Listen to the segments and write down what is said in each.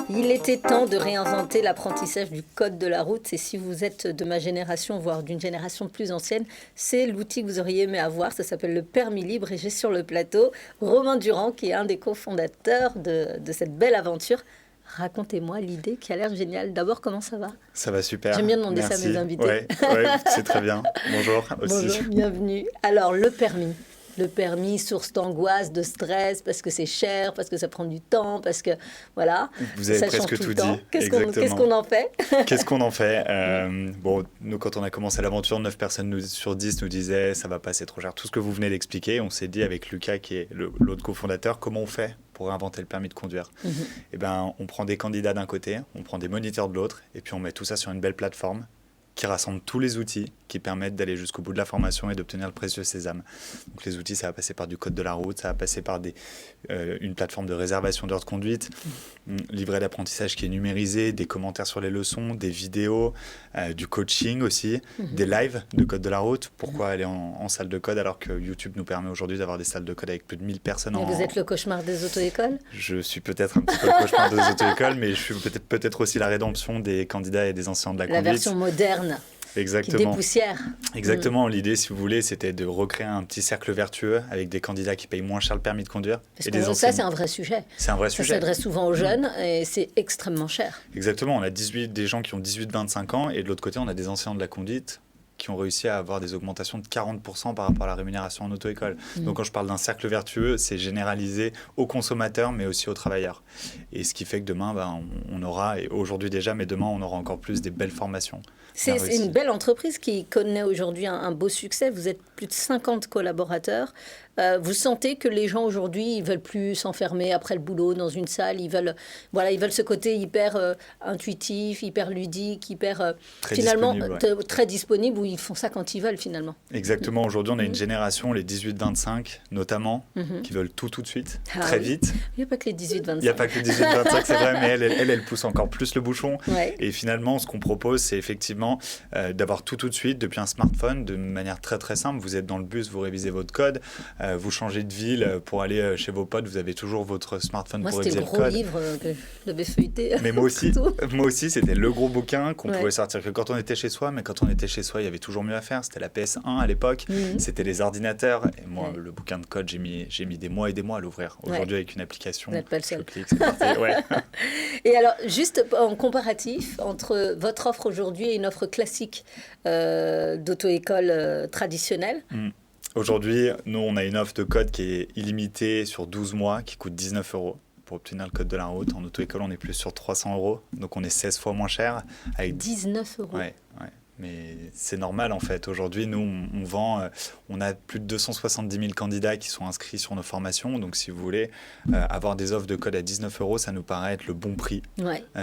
Il était temps de réinventer l'apprentissage du code de la route. Et si vous êtes de ma génération, voire d'une génération plus ancienne, c'est l'outil que vous auriez aimé avoir. Ça s'appelle le permis libre. Et j'ai sur le plateau Romain Durand, qui est un des cofondateurs de cette belle aventure. Racontez-moi l'idée qui a l'air géniale. D'abord, comment ça va ? Ça va super. J'aime bien demander Merci. ça à mes invités. Ouais, c'est très bien. Bonjour aussi. Bonjour, bienvenue. Alors, le permis. Le permis, source d'angoisse, de stress, parce que c'est cher, parce que ça prend du temps, parce que, voilà. Vous avez presque tout dit. Qu'est-ce qu'on en fait ? Qu'est-ce qu'on en fait ? Bon, nous, quand on a commencé l'aventure, 9 personnes sur 10 nous disaient « ça va pas, c'est trop cher ». Tout ce que vous venez d'expliquer, on s'est dit avec Lucas, qui est l'autre cofondateur, comment on fait pour inventer le permis de conduire. Eh ben, on prend des candidats d'un côté, on prend des moniteurs de l'autre, et puis on met tout ça sur une belle plateforme qui rassemble tous les outils qui permettent d'aller jusqu'au bout de la formation et d'obtenir le précieux sésame. Donc les outils, ça va passer par du code de la route, ça va passer par une plateforme de réservation d'heures de conduite, livret d'apprentissage qui est numérisé, des commentaires sur les leçons, des vidéos, du coaching aussi, des lives de code de la route. Pourquoi aller en salle de code alors que YouTube nous permet aujourd'hui d'avoir des salles de code avec plus de 1000 personnes. Et vous êtes le cauchemar des auto-écoles ? Je suis peut-être un petit peu le cauchemar des auto-écoles, mais je suis peut-être aussi la rédemption des candidats et des enseignants de la conduite. La version moderne. Exactement. Qui dépoussière. Exactement. L'idée, si vous voulez, c'était de recréer un petit cercle vertueux avec des candidats qui payent moins cher le permis de conduire. Parce que ça, c'est un vrai sujet. C'est un vrai sujet. Ça s'adresse souvent aux jeunes et c'est extrêmement cher. Exactement. On a des gens qui ont 18-25 ans et de l'autre côté, on a des enseignants de la conduite qui ont réussi à avoir des augmentations de 40% par rapport à la rémunération en auto-école. Donc quand je parle d'un cercle vertueux, c'est généralisé aux consommateurs, mais aussi aux travailleurs. Et ce qui fait que demain, on aura, et aujourd'hui déjà, mais demain, on aura encore plus des belles formations. C'est une belle entreprise qui connaît aujourd'hui un beau succès. Vous êtes plus de 50 collaborateurs. Vous sentez que les gens aujourd'hui, ils veulent plus s'enfermer après le boulot dans une salle. Ils veulent ce côté hyper intuitif, hyper ludique, hyper très disponible, où ils font ça quand ils veulent finalement. Exactement. Aujourd'hui, on a une génération, les 18-25 notamment, qui veulent tout de suite, très vite. Il n'y a pas que les 18-25. Il n'y a pas que les 18-25, c'est vrai, mais elle pousse encore plus le bouchon. Ouais. Et finalement, ce qu'on propose, c'est effectivement d'avoir tout de suite depuis un smartphone, de manière très très simple. Vous êtes dans le bus, vous révisez votre code, vous changez de ville pour aller chez vos potes, vous avez toujours votre smartphone pour réviser le code. Moi, c'était le gros livre que j'avais feuilleté. Mais moi aussi, c'était le gros bouquin qu'on pouvait sortir que quand on était chez soi, mais quand on était chez soi, il y avait toujours mieux à faire. C'était la PS1 à l'époque, c'était les ordinateurs. Et moi, le bouquin de code, j'ai mis des mois et des mois à l'ouvrir. Aujourd'hui, avec une application, vous n'êtes pas le seul. c'est parti. Ouais. Et alors, juste en comparatif entre votre offre aujourd'hui et une offre classique d'auto-école traditionnelle. Aujourd'hui, nous, on a une offre de code qui est illimitée sur 12 mois, qui coûte 19 € pour obtenir le code de la route. En auto-école, on est plus sur 300 €, donc on est 16 fois moins cher. Avec 19 €. Ouais. Mais c'est normal en fait. Aujourd'hui, nous, on vend, on a plus de 270 000 candidats qui sont inscrits sur nos formations. Donc, si vous voulez avoir des offres de code à 19 €, ça nous paraît être le bon prix.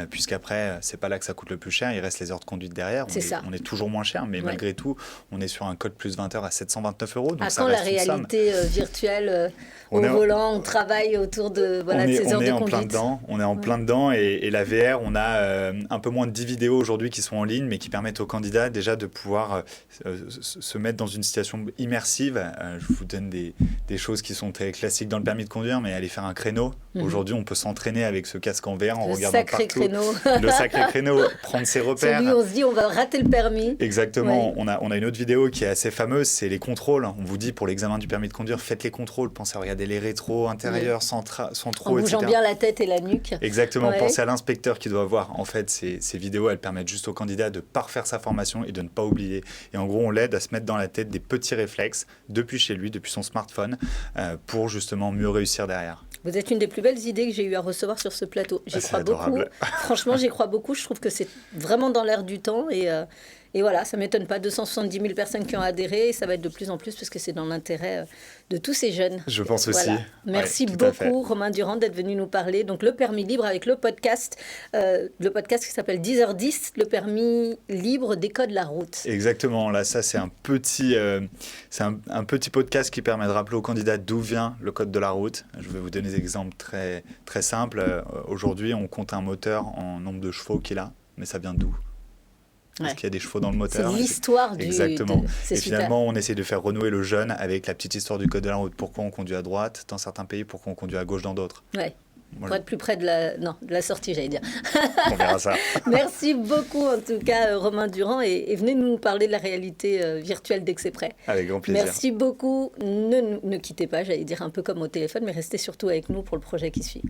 Puisqu'après, c'est pas là que ça coûte le plus cher. Il reste les heures de conduite derrière. On est toujours moins cher, mais malgré tout, on est sur un code plus 20 heures à 729 €. Donc ça reste la réalité virtuelle au volant, on travaille autour de ces heures de conduite. On est en plein dedans. Et la VR, on a un peu moins de 10 vidéos aujourd'hui qui sont en ligne, mais qui permettent aux candidats déjà de pouvoir se mettre dans une situation immersive. Je vous donne des choses qui sont très classiques dans le permis de conduire, mais aller faire un créneau. Aujourd'hui, on peut s'entraîner avec ce casque en VR en regardant partout. Le sacré créneau, prendre ses repères. Celui où on se dit on va rater le permis. Exactement. On a une autre vidéo qui est assez fameuse, c'est les contrôles. On vous dit pour l'examen du permis de conduire, faites les contrôles. Pensez à regarder les rétros, intérieurs, centraux, en bougeant etc. bien la tête et la nuque. Exactement. Pensez à l'inspecteur qui doit voir. En fait, ces vidéos, elles permettent juste au candidat de parfaire sa formation et de ne pas oublier. Et en gros, on l'aide à se mettre dans la tête des petits réflexes depuis chez lui, depuis son smartphone, pour justement mieux réussir derrière. Vous êtes une des plus belles idées que j'ai eu à recevoir sur ce plateau. J'y crois beaucoup. Franchement, j'y crois beaucoup. Je trouve que c'est vraiment dans l'air du temps. Et voilà, ça ne m'étonne pas. 270 000 personnes qui ont adhéré. Et ça va être de plus en plus parce que c'est dans l'intérêt de tous ces jeunes. Je pense aussi. Merci beaucoup, Romain Durand, d'être venu nous parler. Donc, le permis libre avec le podcast qui s'appelle 10h10, le permis libre des codes de la route. Exactement. Là, ça, c'est un petit podcast qui permet de rappeler aux candidats d'où vient le code de la route. Je vais vous donner des exemples très, très simples. Aujourd'hui, on compte un moteur en nombre de chevaux qu'il a, mais ça vient d'où ? Parce Ouais. qu'il y a des chevaux dans le C'est moteur. l'histoire Exactement. c'est Et super. finalement, on essaie de faire renouer le jeune avec la petite histoire du code de la route. Pourquoi on conduit à droite dans certains pays, pourquoi on conduit à gauche dans d'autres. Ouais. Moi, Pour être plus près de la, non, de la sortie, j'allais dire. on verra ça. Merci beaucoup, en tout cas, Romain Durand, et venez nous parler de la réalité virtuelle dès que c'est prêt. Avec grand plaisir. Merci beaucoup. Ne quittez pas, j'allais dire un peu comme au téléphone, mais restez surtout avec nous pour le projet qui suit.